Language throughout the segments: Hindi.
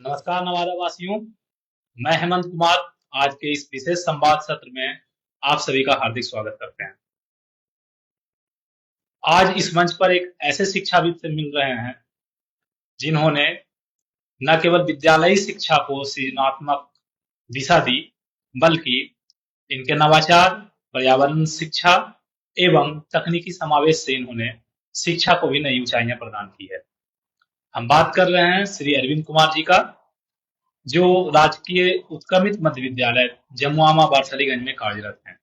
नमस्कार नवादा वासियों। मैं हेमंत कुमार आज के इस विशेष संवाद सत्र में आप सभी का हार्दिक स्वागत करते हैं। आज इस मंच पर एक ऐसे शिक्षाविद से मिल रहे हैं जिन्होंने न केवल विद्यालयी शिक्षा को सृजनात्मक दिशा दी, बल्कि इनके नवाचार, पर्यावरण शिक्षा एवं तकनीकी समावेश से इन्होंने शिक्षा को भी नई ऊंचाइयां प्रदान की है। हम बात कर रहे हैं श्री अरविंद कुमार जी का, जो राजकीय उत्क्रमित मध्य विद्यालय जमुआमा बारसलीगंज में कार्यरत हैं।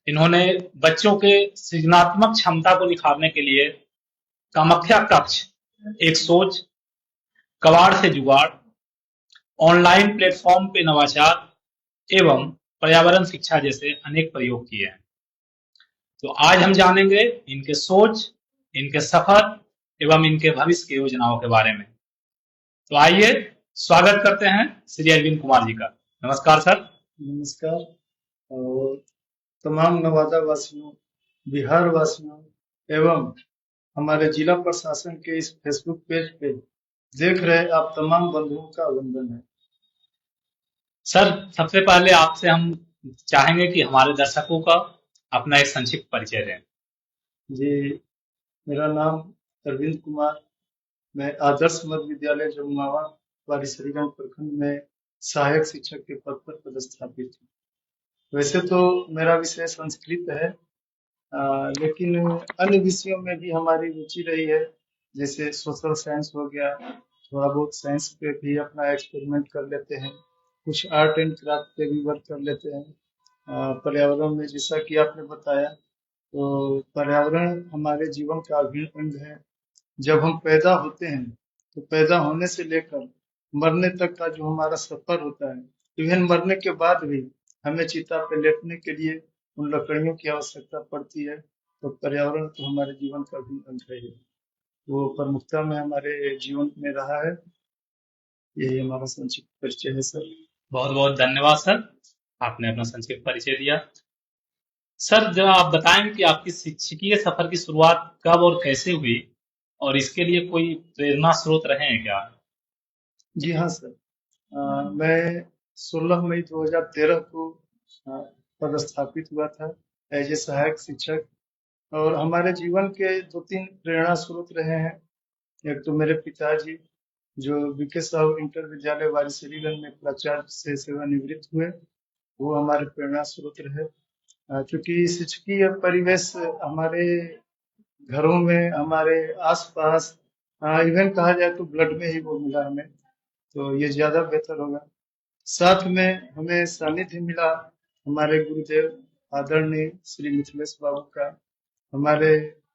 इन्होंने बच्चों के सृजनात्मक क्षमता को निखारने के लिए कामाख्या कक्ष, एक सोच, कबाड़ से जुगाड़, ऑनलाइन प्लेटफॉर्म पे नवाचार एवं पर्यावरण शिक्षा जैसे अनेक प्रयोग किए हैं। तो आज हम जानेंगे इनके सोच, इनके सफर एवं इनके भविष्य की योजनाओं के बारे में। तो आइए स्वागत करते हैं श्री अरविंद कुमार जी का। नमस्कार सर। नमस्कार। और तमाम नवादा वासियों, बिहार वासियों एवं हमारे जिला प्रशासन के इस फेसबुक पेज पे देख रहे आप तमाम बंधुओं का वंदन है। सर, सबसे पहले आपसे हम चाहेंगे कि हमारे दर्शकों का अपना एक संक्षिप्त परिचय दें। जी, मेरा नाम अरविंद कुमार, मैं आदर्श मध्य विद्यालय जमुआवा बारिसलीगंज प्रखंड में सहायक शिक्षक के पद पर पदस्थापित हूँ। वैसे तो मेरा विषय संस्कृत है, लेकिन अन्य विषयों में भी हमारी रुचि रही है, जैसे सोशल साइंस हो गया, थोड़ा बहुत साइंस पे भी अपना एक्सपेरिमेंट कर लेते हैं, कुछ आर्ट एंड क्राफ्ट पे भी वर्क कर लेते हैं। पर्यावरण में जैसा कि आपने बताया, तो पर्यावरण हमारे जीवन का अभिन्न अंग है। जब हम पैदा होते हैं तो पैदा होने से लेकर मरने तक का जो हमारा सफर होता है, इवन मरने के बाद भी हमें चिता पे लेटने के लिए उन लकड़ियों की आवश्यकता पड़ती है। तो पर्यावरण तो हमारे जीवन का भी अंग है, वो प्रमुखता में हमारे जीवन में रहा है। यही हमारा संक्षिप्त परिचय है सर। बहुत बहुत धन्यवाद सर, आपने अपना संक्षिप्त परिचय दिया। सर, जरा आप बताएं कि आपकी शिक्षकीय सफर की शुरुआत कब और कैसे हुई, और इसके लिए कोई प्रेरणा स्रोत रहे हैं क्या? जी हाँ सर, मैं 16 मई 2013 को पदस्थापित हुआ था एज ए सहायक शिक्षक। और हमारे जीवन के दो तीन प्रेरणा स्रोत रहे हैं। एक तो मेरे पिताजी, जो बीके साहू इंटर विद्यालय वारिसलीगंज में प्राचार्य से सेवानिवृत्त हुए, वो हमारे प्रेरणा स्रोत रहे। चूंकि शिक्षकीय परिवेश हमारे घरों में, हमारे आसपास, इवन कहा जाए तो ब्लड में ही वो मिला हमें, तो ये ज्यादा बेहतर होगा। साथ में हमें सानिध्य मिला हमारे गुरुदेव आदरणीय श्री मिथिलेश बाबू का, हमारे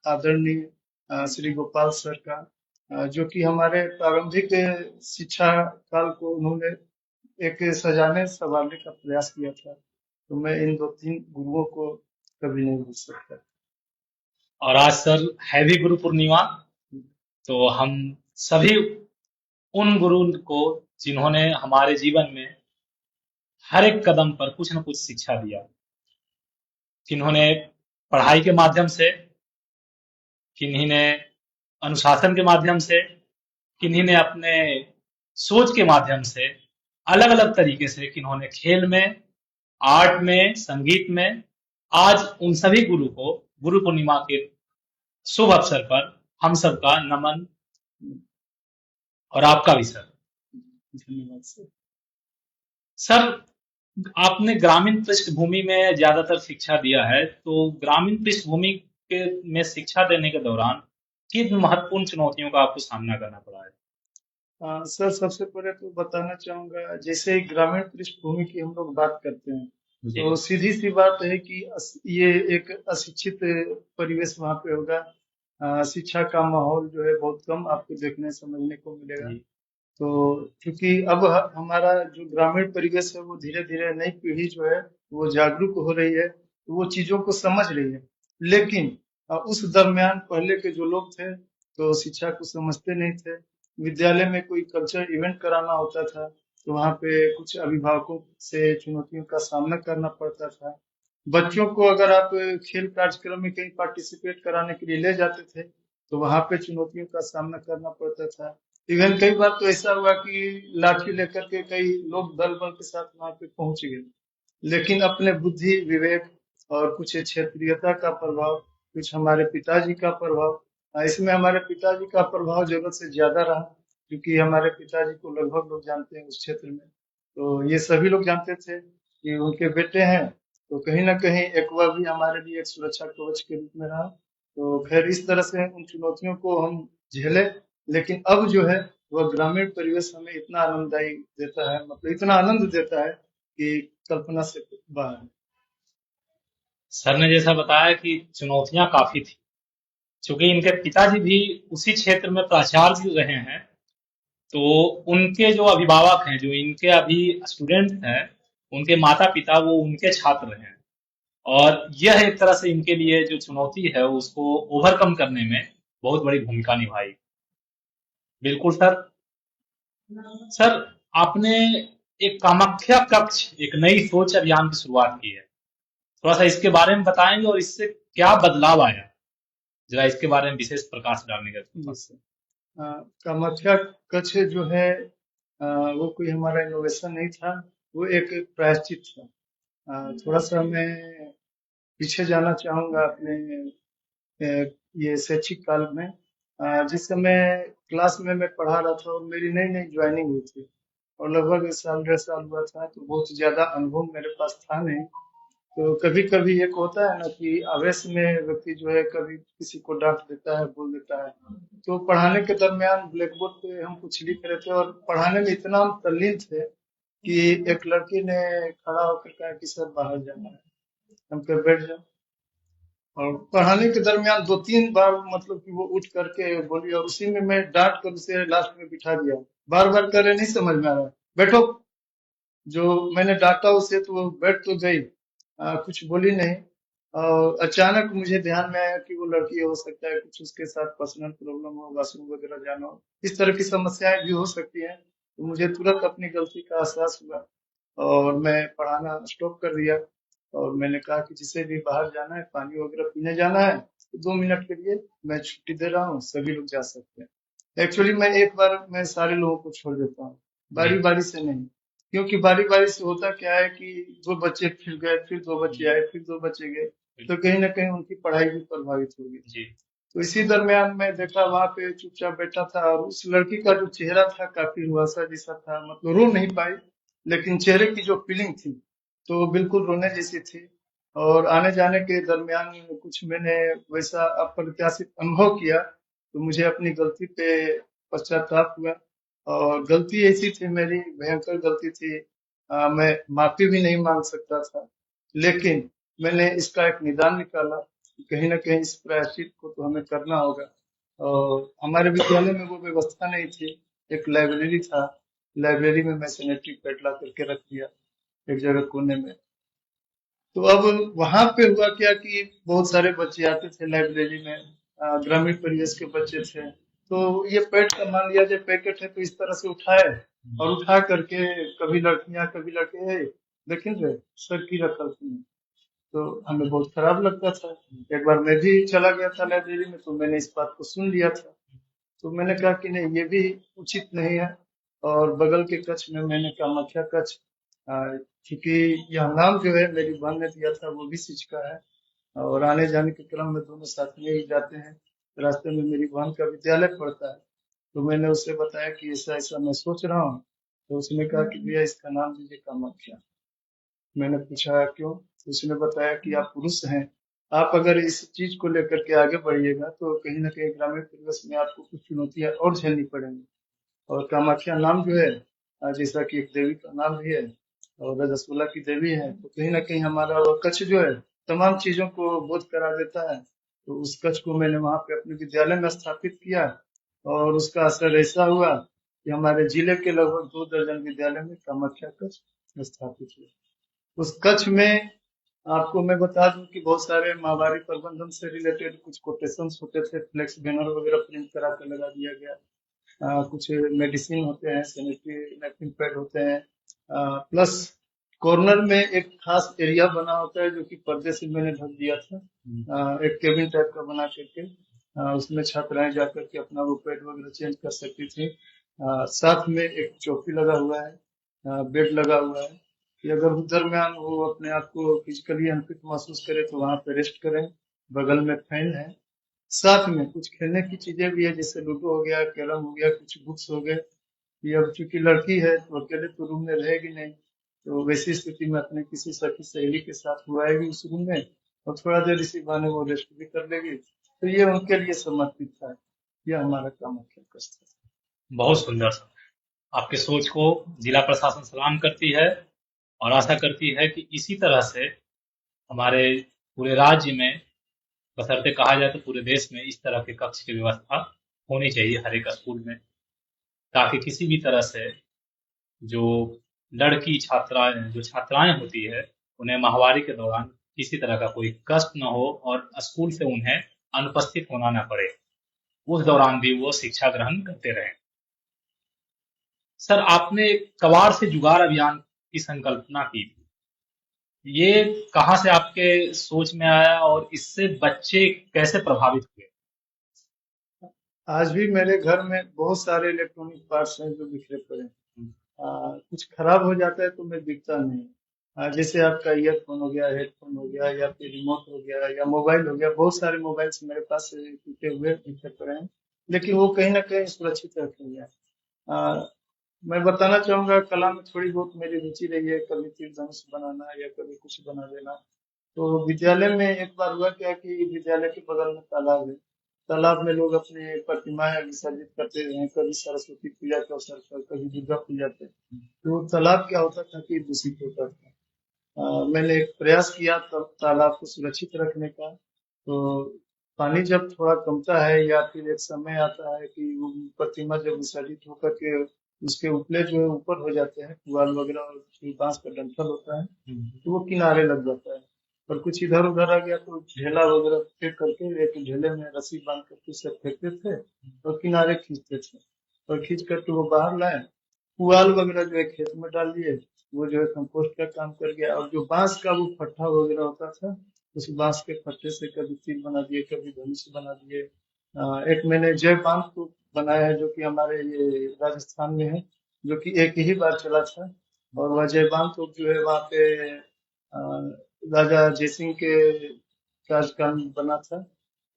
आदरणीय श्री गोपाल सर का, जो कि हमारे प्रारंभिक शिक्षा काल को उन्होंने एक सजाने संवारने का प्रयास किया था। तो मैं इन दो तीन गुरुओं को कभी नहीं भूल सकता। और आज सर है भी गुरु पूर्णिमा, तो हम सभी उन गुरु को, जिन्होंने हमारे जीवन में हर एक कदम पर कुछ न कुछ शिक्षा दिया, जिन्होंने पढ़ाई के माध्यम से, किन्हीं ने अनुशासन के माध्यम से, किन्हीं ने अपने सोच के माध्यम से, अलग अलग तरीके से, किन्होंने खेल में, आर्ट में, संगीत में। आज उन सभी गुरु को गुरु पूर्णिमा के शुभ अवसर पर हम सबका नमन, और आपका भी सर। धन्यवाद सर। सर, आपने ग्रामीण पृष्ठभूमि में ज्यादातर शिक्षा दिया है, तो ग्रामीण पृष्ठभूमि के में शिक्षा देने के दौरान किन महत्वपूर्ण चुनौतियों का आपको सामना करना पड़ा है? सर, सबसे पहले तो बताना चाहूंगा, जैसे ही ग्रामीण पृष्ठभूमि की हम लोग बात करते हैं, जी। तो सीधी सी बात है कि ये एक अशिक्षित परिवेश वहाँ पे होगा। शिक्षा का माहौल जो है बहुत कम आपको देखने समझने को मिलेगा। जी। तो क्योंकि अब हमारा जो ग्रामीण परिवेश है, वो धीरे धीरे नई पीढ़ी जो है वो जागरूक हो रही है, तो वो चीजों को समझ रही है। लेकिन उस दरमियान पहले के जो लोग थे, तो शिक्षा को समझते नहीं थे। विद्यालय में कोई कल्चर इवेंट कराना होता था, तो वहाँ पे कुछ अभिभावकों से चुनौतियों का सामना करना पड़ता था। बच्चों को अगर आप खेल कार्यक्रम में कहीं पार्टिसिपेट कराने के लिए ले जाते थे, तो वहाँ पे चुनौतियों का सामना करना पड़ता था। इवन कई बार तो ऐसा हुआ कि लाठी लेकर के कई लोग दल बल के साथ वहां पे पहुंच गए, लेकिन अपने बुद्धि विवेक और कुछ क्षेत्रीयता का प्रभाव, कुछ हमारे पिताजी का प्रभाव, इसमें हमारे पिताजी का प्रभाव जरूरत से ज्यादा रहा, क्योंकि हमारे पिताजी को लगभग लोग जानते हैं उस क्षेत्र में। तो ये सभी लोग जानते थे कि उनके बेटे हैं, तो कहीं ना कहीं एक वह भी हमारे लिए एक सुरक्षा कवच के रूप में रहा। तो खैर इस तरह से उन चुनौतियों को हम झेले, लेकिन अब जो है वह ग्रामीण परिवेश हमें इतना आनंददायी देता है, मतलब इतना आनंद देता है कि कल्पना से बाहर है। सर ने जैसा बताया कि चुनौतियां काफी थी, क्योंकि इनके पिताजी भी उसी क्षेत्र में प्राचार्य भी रहे हैं। तो उनके जो अभिभावक हैं, जो इनके अभी स्टूडेंट हैं, उनके माता पिता वो उनके छात्र हैं। और यह एक तरह से इनके लिए जो चुनौती है उसको ओवरकम करने में बहुत बड़ी भूमिका निभाई। बिल्कुल सर। सर, आपने एक कामाख्या कक्ष, एक नई सोच अभियान की शुरुआत की है। थोड़ा सा इसके बारे में बताएंगे और इससे क्या बदलाव आया, जरा इसके बारे में विशेष प्रकाश डालने का थोड़ा जी सर। कामाख्या कच्छ जो है, वो कोई हमारा इनोवेशन नहीं था, वो एक प्रायश्चित था। थोड़ा सा मैं पीछे जाना चाहूंगा अपने ये शैक्षिक काल में। जिस समय क्लास में मैं पढ़ा रहा था और मेरी नई नई ज्वाइनिंग हुई थी, और लगभग 1 साल 1.5 साल हुआ था, तो बहुत ज्यादा अनुभव मेरे पास था नहीं। तो कभी कभी एक होता है ना कि आवेश में व्यक्ति जो है कभी किसी को डांट देता है, बोल देता है। तो पढ़ाने के दरमियान ब्लैक बोर्ड पे हम कुछ लिख रहे थे और पढ़ाने में इतना हम तल्लीन थे कि एक लड़की ने खड़ा होकर कहा कि सर बाहर जाना है। हम कहे बैठ जाओ। और पढ़ाने के दरमियान 2-3 बार मतलब कि वो उठ करके बोली, और उसी में मैं डांट कर उसे लास्ट में बिठा दिया। बार बार करे नहीं समझ में आ रहा है, बैठो। जो मैंने डांटा उसे तो वो बैठ तो गई, कुछ बोली नहीं। और अचानक मुझे ध्यान में आया कि वो लड़की हो सकता है कुछ उसके साथ पर्सनल प्रॉब्लम हो, वॉशरूम वगैरह जाना हो, इस तरह की समस्याएं भी हो सकती हैं। तो मुझे तुरंत अपनी गलती का एहसास हुआ और मैं पढ़ाना स्टॉप कर दिया। और मैंने कहा कि जिसे भी बाहर जाना है, पानी वगैरह पीने जाना है, तो 2 मिनट के लिए मैं छुट्टी दे रहा हूँ, सभी लोग जा सकते हैं। एक्चुअली मैं एक बार मैं सारे लोगों को छोड़ देता हूँ, जी। बारी बारी से नहीं। क्योंकि बारी बारी से होता क्या है कि 2 बच्चे फिर गए, फिर 2 बच्चे आए, फिर 2 बच्चे गए, तो कहीं ना कहीं उनकी पढ़ाई भी प्रभावित होगी। जी। तो इसी दरमियान मैं देखा वहां पे चुपचाप बैठा था, और उस लड़की का जो चेहरा था काफी रुआसा जैसा था, मतलब रो नहीं पाई, लेकिन चेहरे की जो फीलिंग थी तो बिल्कुल रोने जैसी थी। और आने जाने के दरमियान कुछ मैंने वैसा अप्रत्याशित अनुभव किया, तो मुझे अपनी गलती पे पश्चाताप हुआ। और गलती ऐसी थी मेरी, भयंकर गलती थी, मैं माफी भी नहीं मांग सकता था। लेकिन मैंने इसका एक निदान निकाला कि कहीं ना कहीं इस प्रायश्चित को तो हमें करना होगा। और हमारे विद्यालय में वो व्यवस्था नहीं थी, एक लाइब्रेरी था, लाइब्रेरी में मैं सैनिटरी पैड ला करके रख दिया एक जगह कोने में। तो अब वहां पे हुआ क्या कि बहुत सारे बच्चे आते थे लाइब्रेरी में, ग्रामीण परिवेश के बच्चे थे। तो ये पेट का मान लिया जाए पैकेट है, तो इस तरह से उठाए और उठा करके कभी लड़कियां कभी लड़के, "ए, देखें रे सर की रखल तुमने।" तो हमें बहुत खराब लगता था। एक बार मैं भी चला गया था लाइब्रेरी में, तो मैंने इस बात को सुन लिया था। तो मैंने कहा कि नहीं, ये भी उचित नहीं है। और बगल के कक्ष में मैंने कामाख्या कक्ष, आ, क्योंकि यह नाम जो है मेरी बहन ने दिया था, वो भी शिक्षिका है, और आने जाने के क्रम में दोनों साथ में ही जाते हैं। रास्ते में मेरी बहन का विद्यालय पड़ता है, तो मैंने उसे बताया कि ऐसा ऐसा मैं सोच रहा हूँ। तो उसने कहा कि भैया इसका नाम दीजिए कामाख्या। मैंने पूछा क्यों, तो उसने बताया कि आप पुरुष हैं, आप अगर इस चीज को लेकर के आगे बढ़िएगा तो कहीं ना कहीं ग्रामीण परिवेश में आपको कुछ चुनौतियां और झेलनी पड़ेंगी। और कामाख्या नाम जो है, जैसा कि एक देवी का नाम भी है और रजस्वला की देवी है, तो कहीं ना कहीं हमारा वो कच्छ जो है तमाम चीजों को बोध करा देता है। तो उस कच्छ को मैंने वहां पे अपने विद्यालय में स्थापित किया, और उसका असर ऐसा हुआ कि हमारे जिले के लगभग 2 दर्जन विद्यालय में कामाख्या कच्छ स्थापित हुआ। उस कच्छ में आपको मैं बता दूं कि बहुत सारे महामारी प्रबंधन से रिलेटेड कुछ कोटेशंस होते थे, फ्लेक्स बैनर वगैरह प्रिंट करा कर लगा दिया गया। कुछ मेडिसिन होते हैं, सैनिटरी नैपकिन पैड होते हैं, प्लस कॉर्नर में एक खास एरिया बना होता है जो कि पर्दे से मैंने ढक दिया था, एक केबिन टाइप का बना करके, उसमें छात्राएं जा करके अपना वो पैड वगैरह चेंज कर सकती थी। साथ में एक चौकी लगा हुआ है, बेड लगा हुआ है कि अगर उस दरमियान वो अपने आप को फिजिकली अनफिट महसूस करे तो वहां पे रेस्ट करें। बगल में फैन है। साथ में कुछ खेलने की चीजें भी है, जैसे लूडो हो गया, कैरम हो गया, कुछ बुक्स हो गए। ये अब चूंकि लड़की है तो अकेले तो रूम में रहेगी नहीं, तो वैसी स्थिति में अपने किसी सखी सहेली के साथ वो आएगी उस रूम में, और थोड़ा देर इसी बहाने वो रेस्ट भी कर लेगी। तो ये उनके लिए समर्पित था। यह हमारा काम मुख्य कष्ट है। बहुत सुंदर सर। आपकी सोच को जिला प्रशासन सलाम करती है और आशा करती है कि इसी तरह से हमारे पूरे राज्य में, बशर्ते कहा जाए तो पूरे देश में, इस तरह के कक्ष की व्यवस्था होनी चाहिए हर एक स्कूल में, ताकि किसी भी तरह से जो लड़की छात्राएं जो छात्राएं होती है, उन्हें माहवारी के दौरान किसी तरह का कोई कष्ट न हो और स्कूल से उन्हें अनुपस्थित होना न पड़े। उस दौरान भी वो शिक्षा ग्रहण करते रहें। सर, आपने कबाड़ से जुगाड़ अभियान की संकल्पना की थी। ये कहाँ से आपके सोच में आया और इससे बच्चे कैसे प्रभावित हुए? आज भी मेरे घर में बहुत सारे इलेक्ट्रॉनिक पार्ट्स हैं जो बिखरे पड़े हैं। कुछ खराब हो जाता है तो मैं दिखता नहीं। जैसे आपका ईयरफोन हो गया, हेडफोन हो गया, या फिर रिमोट हो गया, या मोबाइल हो गया। बहुत सारे मोबाइल्स मेरे पास टूटे हुए बिखरे पड़े हैं, लेकिन वो कहीं ना कहीं सुरक्षित रखे हुए हैं। आ, मैं बताना चाहूंगा, कला में थोड़ी बहुत मेरी रुचि रही है। कभी तीर धनुष बनाना या कभी कुछ बना देना। तो विद्यालय में एक बार हुआ क्या कि विद्यालय के बगल में तालाब है। तालाब में लोग अपने प्रतिमाएं विसर्जित करते हैं, कभी सरस्वती पूजा के अवसर पर, कभी दुर्गा पूजा पे। तो तालाब क्या होता था कि दूषित होता था। मैंने एक प्रयास किया तब तालाब को सुरक्षित रखने का। तो पानी जब थोड़ा कमता है या फिर एक समय आता है कि वो प्रतिमा जब विसर्जित होकर के उसके उपले जो है ऊपर हो जाते हैं, पुआल वगैरह और जो बांस का डंठल होता है, तो वो किनारे लग जाता है। और कुछ इधर उधर आ गया तो ढेला वगैरह फेंक करके एक ढेले में रस्सी बांध करके उसे फेंकते थे और किनारे खींचते थे, और खींच करके वो बाहर लाए। पुआल वगैरह जो है खेत में डाल दिए। वो जो है कंपोस्ट का काम कर गया। और जो बांस का वो फट्टा वगैरह होता था, उस बांस के फट्टे से कभी तीर बना दिए, कभी धनुष बना दिए। एक मैंने जय बांध को बनाया है, जो कि हमारे ये राजस्थान में है, जो कि एक ही बार चला था। और वह जय बांध तो जो है वहाँ पे राजा जयसिंह के कार्यकाल में बना था।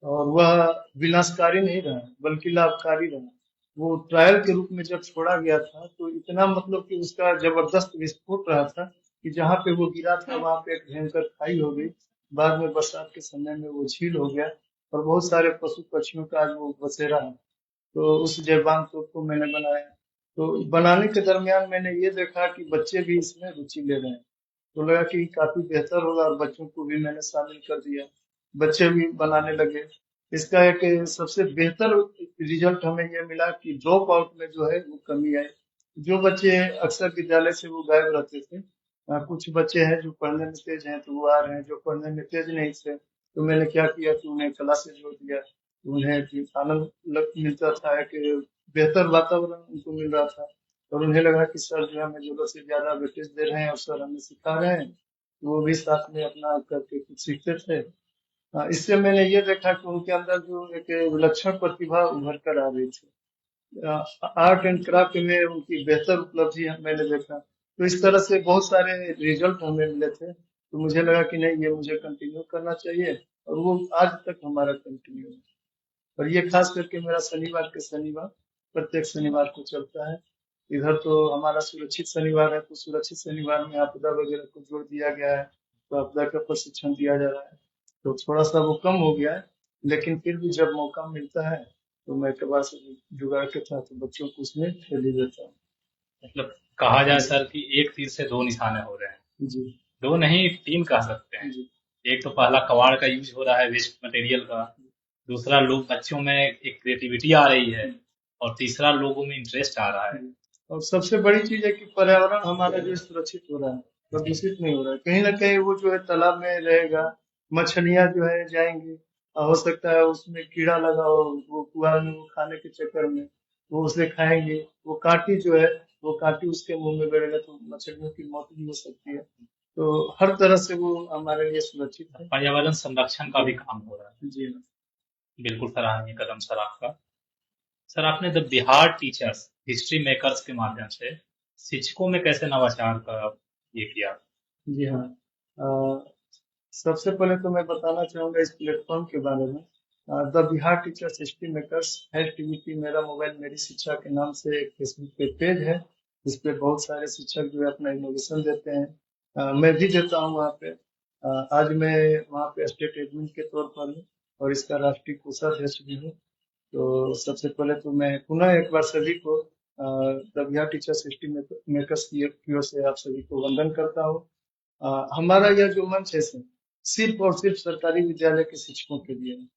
और वह विनाशकारी नहीं रहा, बल्कि लाभकारी रहा। वो ट्रायल के रूप में जब छोड़ा गया था तो इतना मतलब कि उसका जबरदस्त विस्फोट रहा था कि जहाँ पे वो गिरा था वहां पे एक भयंकर खाई हो गई। बाद में बरसात के समय में वो झील हो गया, और बहुत सारे पशु पक्षियों का आज वो बसेरा है। तो उस जयबान तोप को मैंने बनाया। तो बनाने के दरमियान मैंने ये देखा कि बच्चे भी इसमें रुचि ले रहे हैं। तो लगा कि काफी बेहतर होगा, और बच्चों को भी मैंने शामिल कर दिया। बच्चे भी बनाने लगे। इसका एक सबसे बेहतर रिजल्ट हमें ये मिला कि ड्रॉप आउट में जो है वो कमी आई। जो बच्चे अक्सर विद्यालय से वो गायब रहते थे, कुछ बच्चे हैं जो पढ़ने में तेज हैं तो वो आ रहे हैं। जो पढ़ने में तेज नहीं थे तो मैंने क्या किया कि उन्हें कला से जोड़ दिया। तो उन्हें भी आनंद मिलता था कि बेहतर वातावरण उनको मिल रहा था। और उन्हें लगा कि सर जो है हमें जरूरत से ज्यादा वेटेज दे रहे हैं और सर हमें सिखा रहे हैं, तो वो भी साथ में अपना करके कुछ सीखते थे। इससे मैंने ये देखा कि उनके अंदर जो एक विलक्षण प्रतिभा उभर कर आ रही थी। आर्ट एंड क्राफ्ट में उनकी बेहतर उपलब्धि मैंने देखा। तो इस तरह से बहुत सारे रिजल्ट हमें मिले थे। तो मुझे लगा कि नहीं, ये मुझे कंटिन्यू करना चाहिए। और वो आज तक हमारा कंटिन्यू है। और ये खास करके मेरा शनिवार के शनिवार, प्रत्येक शनिवार को चलता है। इधर तो हमारा सुरक्षित शनिवार है, तो सुरक्षित शनिवार में आपदा वगैरह को जोड़ दिया गया है। तो आपदा का प्रशिक्षण दिया जा रहा है। तो थोड़ा सा वो कम हो गया है, लेकिन फिर भी जब मौका मिलता है तो मैं कबाड़ से जुगाड़ के साथ बच्चों को उसमें खेल ही देता हूँ। मतलब कहा जाए जी। सर कि एक तीर से दो निशाने हो रहे हैं। जी। दो नहीं, तीन कह सकते हैं। जी। एक तो पहला कबाड़ का यूज हो रहा है वेस्ट मटेरियल का, दूसरा लोग बच्चों में एक क्रिएटिविटी आ रही है, और तीसरा लोगों में इंटरेस्ट आ रहा है। जी। और सबसे बड़ी चीज है कि पर्यावरण हमारा जो है सुरक्षित हो रहा है, प्रदूषित नहीं हो रहा है। कहीं ना कहीं वो जो है तालाब में रहेगा, मछलियां जो है जाएंगी, और हो सकता है उसमें कीड़ा लगा हो, वो पुआल में वो खाने के चक्कर में वो उसे खाएंगे। वो कांटी जो है, वो कांटी उसके मुंह में गड़ेगा तो मछलियों की मौत भी हो सकती है। तो हर तरह से वो हमारे लिए सुरक्षित है। पर्यावरण संरक्षण का जी। भी काम हो रहा है। जी। बिल्कुल सराहनीय कदम सर आपका। सर, आपने the Bihar teachers history makers के माध्यम से शिक्षकों में कैसे नवाचार का ये किया? जी हाँ। सबसे पहले तो मैं बताना चाहूंगा इस प्लेटफॉर्म के बारे में। The Bihar teachers history makers HTVP मेरा मोबाइल मेरी शिक्षा के नाम से एक फेसबुक पे पेज है, जिस पे बहुत सारे शिक्षक जो है अपना इनोवेशन देते हैं। मैं भी देता हूँ वहाँ पे। आज मैं वहाँ पे स्टेट एडमिन के तौर पर हूँ और इसका राष्ट्रीय कोषाध्यक्ष भी हूँ। तो सबसे पहले तो मैं पुनः एक बार सभी को the Bihar teachers history makers की ओर से आप सभी को वंदन करता हूँ। हमारा यह जो मंच है सर, सिर्फ और सिर्फ सरकारी विद्यालय के शिक्षकों के लिए है,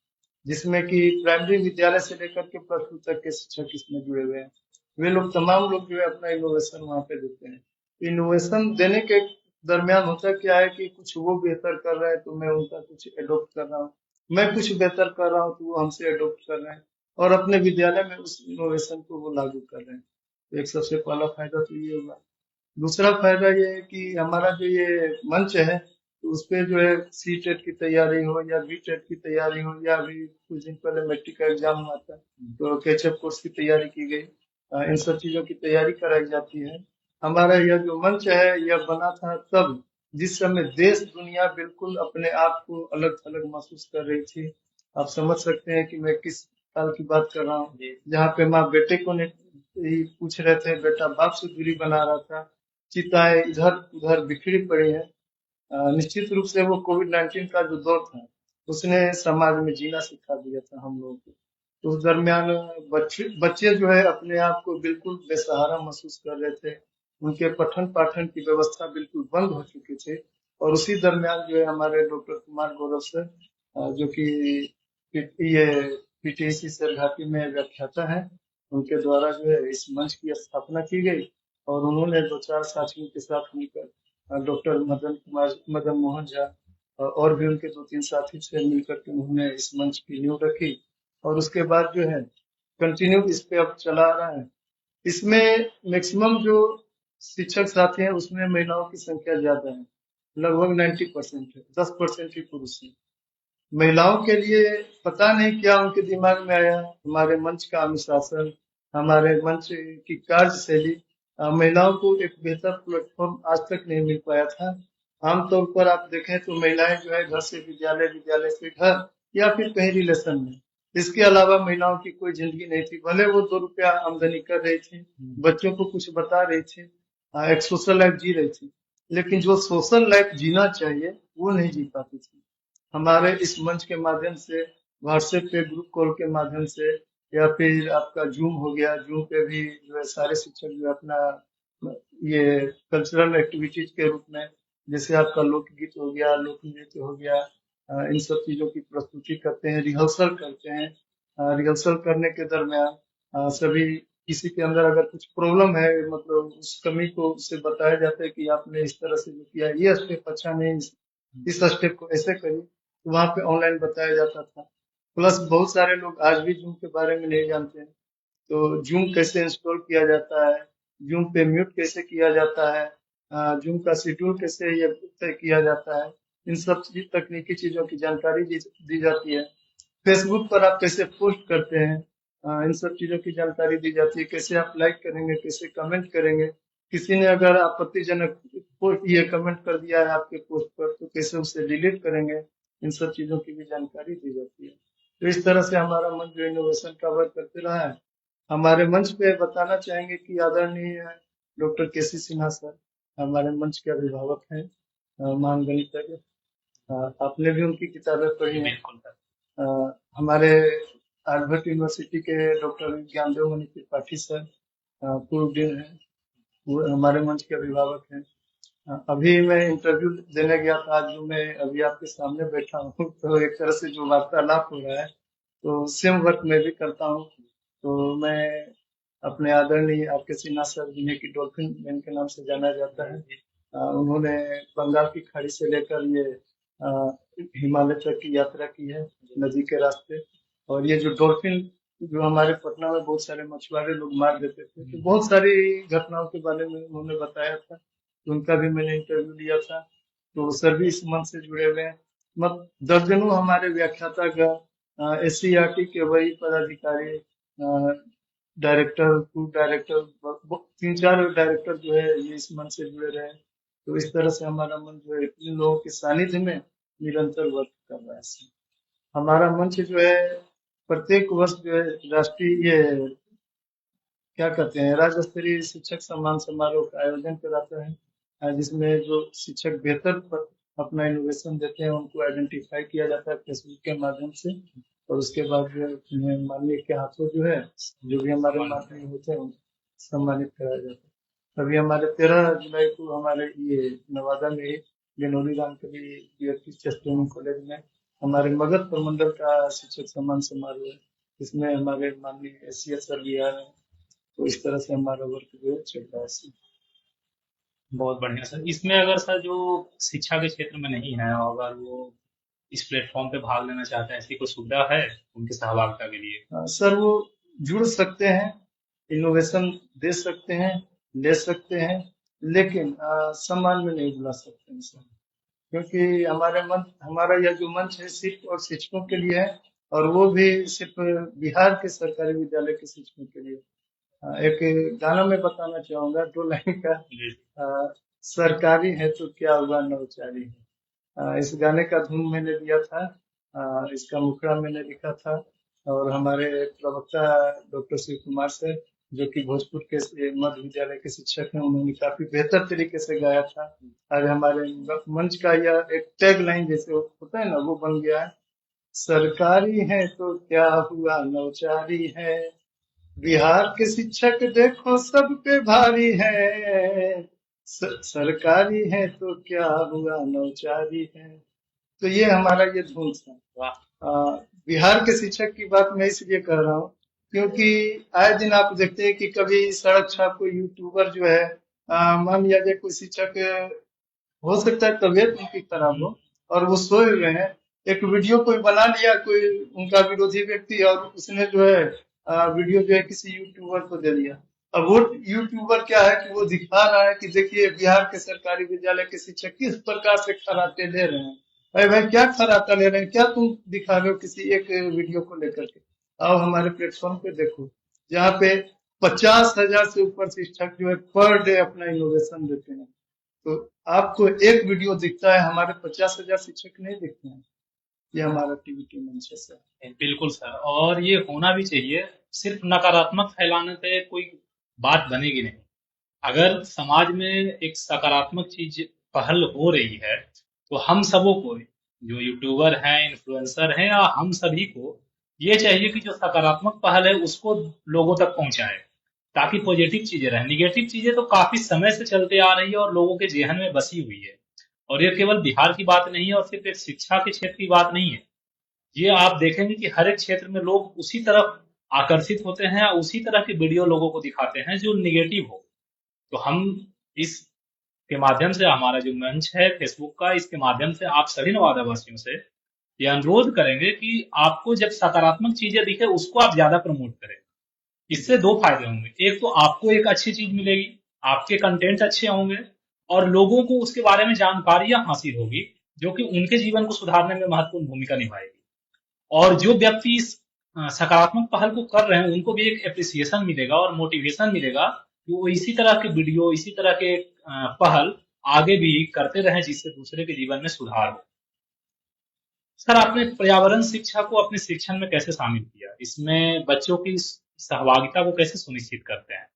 जिसमें कि प्राइमरी विद्यालय से लेकर के प्लस टू तक के शिक्षक इसमें जुड़े हुए हैं। वे लोग तमाम लोग जो है अपना इनोवेशन वहाँ पे देते हैं। इनोवेशन देने के दरमियान होता क्या है कि कुछ वो बेहतर कर रहे हैं तो मैं उनका कुछ एडॉप्ट कर रहा हूँ, मैं कुछ बेहतर कर रहा हूँ तो वो हमसे एडॉप्ट कर रहे हैं और अपने विद्यालय में उस इनोवेशन को वो लागू कर रहे हैं। तो एक सबसे पहला फायदा तो ये हुआ। दूसरा फायदा ये है कि हमारा जो ये मंच है, तो उस पे जो है सी टेट की तैयारी हो या बी टेट की तैयारी हो या अभी कुछ दिन पहले मैट्रिक का एग्जाम हुआ था तो कैचअप कोर्स की तैयारी की गई। इन सब चीजों की तैयारी कराई जाती है। हमारा यह जो मंच है यह बना था तब जिस समय देश दुनिया बिल्कुल अपने आप को अलग थलग महसूस कर रही थी। आप समझ सकते हैं कि मैं किस साल की बात कर रहा हूँ, जहाँ पे माँ बेटे को ही पूछ रहे थे, बेटा बाप से दूरी बना रहा था, चिताएं इधर उधर बिखरी पड़ी है। निश्चित रूप से वो कोविड-19 का जो दौर था उसने समाज में जीना सिखा दिया था हम लोगों को। तो उस दरमियान बच्चे बच्चे जो है अपने आप को बिल्कुल बेसहारा महसूस कर रहे थे। उनके पठन पाठन की व्यवस्था बिल्कुल बंद हो चुकी थी और उसी दरमियान जो है हमारे डॉक्टर कुमार गौरव सर, जो कि ये PTC सर घाटी में व्याख्याता है, उनके द्वारा जो है इस मंच की स्थापना की गई और उन्होंने दो चार साथियों के साथ मिलकर डॉक्टर मदन मोहन झा और भी उनके दो तीन साथी से मिलकर के उन्होंने इस मंच की नींव रखी और उसके बाद जो है कंटिन्यू इस पे अब चला आ रहा है। इसमें मैक्सिमम जो शिक्षक साथी हैं उसमें महिलाओं की संख्या ज्यादा है, लगभग 90% है, 10% ही पुरुष है। महिलाओं के लिए पता नहीं क्या उनके दिमाग में आया, हमारे मंच का अनुशासन, हमारे मंच की कार्यशैली महिलाओं को एक बेहतर प्लेटफॉर्म आज तक नहीं मिल पाया था। आमतौर पर आप देखें तो महिलाएं जो है घर से विद्यालय, विद्यालय से घर या फिर कहीं रिलेशन में, इसके अलावा महिलाओं की कोई जिंदगी नहीं थी। भले वो 2 रुपया आमदनी कर रही थी, बच्चों को कुछ बता रही थी, एक सोशल लाइफ जी रही थी, लेकिन जो सोशल लाइफ जीना चाहिए वो नहीं जी पाती थी। हमारे इस मंच के माध्यम से, व्हाट्सएप पे ग्रुप कॉल के माध्यम से या फिर आपका जूम हो गया, जूम पे भी जो है सारे शिक्षक जो है अपना ये कल्चरल एक्टिविटीज के रूप में, जैसे आपका लोकगीत हो गया, लोक नृत्य हो गया, इन सब चीजों की प्रस्तुति करते हैं, रिहर्सल करते हैं। रिहर्सल करने के दरमियान सभी किसी के अंदर अगर कुछ प्रॉब्लम है, मतलब उस कमी को उससे बताया जाता है कि आपने इस तरह से जो किया ये स्टेप अच्छा नहीं, इस स्टेप को ऐसे करिए, तो वहाँ पे ऑनलाइन बताया जाता था। प्लस बहुत सारे लोग आज भी जूम के बारे में नहीं जानते हैं, तो जूम कैसे इंस्टॉल किया जाता है, जूम पे म्यूट कैसे किया जाता है, जूम का शेड्यूल कैसे ये तय किया जाता है, इन सब तकनीकी चीजों की जानकारी दी जाती है। फेसबुक पर आप कैसे पोस्ट करते हैं, इन सब चीजों की जानकारी दी जाती है। कैसे आप लाइक करेंगे, कैसे कमेंट करेंगे, किसी ने अगर आपत्तिजनक ये कमेंट कर दिया है आपके पोस्ट पर तो कैसे उसे डिलीट करेंगे, इन सब चीजों की भी जानकारी दी जाती है। तो इस तरह से हमारा मंच जो इनोवेशन का वर्क करते रहा है। हमारे मंच पे बताना चाहेंगे कि आदरणीय डॉक्टर KC सिन्हा सर हमारे मंच के अभिभावक हैं, महान गणितज्ञ। आपने भी उनकी किताबें पढ़ी जी, हैं। बिल्कुल सर। हमारे आर्यभट्ट यूनिवर्सिटी के डॉक्टर ज्ञानदेव मणि त्रिपाठी सर पूर्व डीन हैं, वो हमारे मंच के अभिभावक हैं। अभी मैं इंटरव्यू देने गया था, आज जो मैं अभी आपके सामने बैठा हूँ तो एक तरह से जो वार्तालाप हो रहा है तो सेम वर्क मैं भी करता हूँ। तो मैं अपने आदरणीय RK सिन्हा सर, जिन्हें की डॉल्फिन मैन के नाम से जाना जाता है, उन्होंने बंगाल की खाड़ी से लेकर ये अ, हिमालय तक की यात्रा की है नदी के रास्ते। और ये जो डॉल्फिन जो हमारे पटना में बहुत सारे मछुआरे लोग मार देते थे, तो बहुत सारी घटनाओं के बारे में उन्होंने बताया था, तो उनका भी मैंने इंटरव्यू लिया था। तो सर भी इस मंच से जुड़े हुए हैं। मत दर्जनों हमारे व्याख्याता का SCERT के वही पदाधिकारी, डायरेक्टर, फूड डायरेक्टर, 3-4 डायरेक्टर जो है ये इस मंच से जुड़े रहे। तो इस तरह से हमारा मंच जो है इन लोगों के सानिध्य में निरंतर वर्क कर रहा है। हमारा मंच जो है प्रत्येक वर्ष जो है राष्ट्रीय ये क्या कहते हैं राज्य स्तरीय शिक्षक सम्मान समारोह का आयोजन कराता है, जिसमें जो शिक्षक बेहतर अपना इनोवेशन देते हैं उनको आइडेंटिफाई किया जाता है फेसबुक के माध्यम से, और उसके बाद जो है उन्हें माननीय के हाथों जो है जो भी हमारे माध्यम होते हैं उनको सम्मानित कराया जाता है। अभी हमारे 13 जुलाई को हमारे ये नवादा में बेनोली रामकवि टीचर्स ट्रेनिंग कॉलेज में हमारे मगध प्रमंडल का शिक्षक सम्मान समारोह है, इसमें हमारे माननीय एसीएस सर भी आ रहे हैं। तो इस तरह से हमारा वर्क जो है चल रहा है सर। बहुत बढ़िया सर। इसमें अगर सर जो शिक्षा के क्षेत्र में नहीं है और अगर वो इस प्लेटफॉर्म पे भाग लेना चाहते हैं, ऐसी कोई सुविधा है उनकी सहभागिता के लिए? सर वो जुड़ सकते हैं, इनोवेशन दे सकते हैं, ले सकते हैं, लेकिन सम्मान में नहीं बुला सकते हैं सर, क्योंकि हमारा यह जो मंच है सिर्फ और शिक्षकों के लिए है, और वो भी सिर्फ बिहार के सरकारी विद्यालय के शिक्षकों के लिए। एक गाना मैं बताना चाहूंगा 2 लाइन का। जी। सरकारी है तो क्या हुआ नौचारी है। इस गाने का धुन मैंने दिया था, इसका मुखड़ा मैंने लिखा था, और हमारे प्रवक्ता डॉक्टर शिव कुमार सर जो कि भोजपुर के मध्य विद्यालय के शिक्षक हैं, उन्होंने काफी बेहतर तरीके से गाया था। आज हमारे मंच का यह एक टैग लाइन जैसे होता है ना, वो बन गया है। सरकारी है तो क्या हुआ नौचारी है, बिहार के शिक्षक देखो सब पे भारी है, सरकारी है तो क्या हुआ नौचारी है। तो ये हमारा ये धुन था। वाह। बिहार के शिक्षक की बात मैं इसलिए कह रहा हूँ क्योंकि आए दिन आप देखते हैं कि कभी सड़क छाप कोई यूट्यूबर जो है, मान लिया जाए कोई शिक्षक हो सकता है तबीयत उनकी खराब हो और वो सोए हुए हैं, एक वीडियो कोई बना लिया कोई उनका विरोधी व्यक्ति, और उसने जो है वीडियो जो है किसी यूट्यूबर को दे दिया। अब वो यूट्यूबर क्या है कि वो दिखा रहा है कि देखिए बिहार के सरकारी विद्यालय के शिक्षक किस प्रकार से खराटे ले रहे हैं। अरे भाई क्या खराटा ले रहे हैं, क्या तुम दिखा रहे हो किसी एक वीडियो को लेकर के। आओ हमारे प्लेटफॉर्म पे देखो, जहाँ पे 50,000 से ऊपर शिक्षक जो है पर डे अपना इनोवेशन देते हैं। तो आपको एक वीडियो दिखता है, हमारे 50,000 शिक्षक नहीं दिखते हैं। ये हमारा टीवी मंच है सर। बिल्कुल सर, और ये होना भी चाहिए। सिर्फ नकारात्मक फैलाने से कोई बात बनेगी नहीं। अगर समाज में एक सकारात्मक चीज पहल हो रही है तो हम सबों को, जो यूट्यूबर हैं, इन्फ्लुएंसर हैं, या हम सभी को ये चाहिए कि जो सकारात्मक पहल है उसको लोगों तक पहुंचाए, ताकि पॉजिटिव चीजें रहें। निगेटिव चीजें तो काफी समय से चलते आ रही है और लोगों के जेहन में बसी हुई है। और ये केवल बिहार की बात नहीं है और सिर्फ एक शिक्षा के क्षेत्र की बात नहीं है। ये आप देखेंगे कि हर एक क्षेत्र में लोग उसी तरफ आकर्षित होते हैं, उसी तरह की वीडियो लोगों को दिखाते हैं जो निगेटिव हो। तो हम इस के माध्यम से, हमारा जो मंच है फेसबुक का, इसके माध्यम से आप सभी नवादा वासियों से ये अनुरोध करेंगे कि आपको जब सकारात्मक चीजें दिखे उसको आप ज्यादा प्रमोट करें। इससे दो फायदे होंगे। एक तो आपको एक अच्छी चीज मिलेगी, आपके कंटेंट अच्छे होंगे, और लोगों को उसके बारे में जानकारियां हासिल होगी जो कि उनके जीवन को सुधारने में महत्वपूर्ण भूमिका निभाएगी। और जो व्यक्ति इस सकारात्मक पहल को कर रहे हैं उनको भी एक एप्रिसिएशन मिलेगा और मोटिवेशन मिलेगा कि वो इसी तरह के वीडियो, इसी तरह के पहल आगे भी करते रहें, जिससे दूसरे के जीवन में सुधार हो। सर, आपने पर्यावरण शिक्षा को अपने शिक्षण में कैसे शामिल किया? इसमें बच्चों की सहभागिता को कैसे सुनिश्चित करते हैं?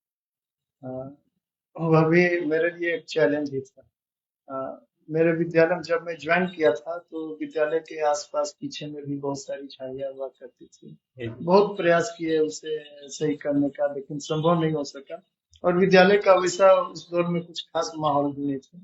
वह भी मेरे लिए एक चैलेंज ही था। मेरे विद्यालय में जब मैं ज्वाइन किया था तो विद्यालय के आसपास पीछे में भी बहुत सारी झाड़ियां हुआ करती थी। बहुत प्रयास किए उसे सही करने का, लेकिन संभव नहीं हो सका। और विद्यालय का वैसा उस दौर में कुछ खास माहौल भी नहीं था,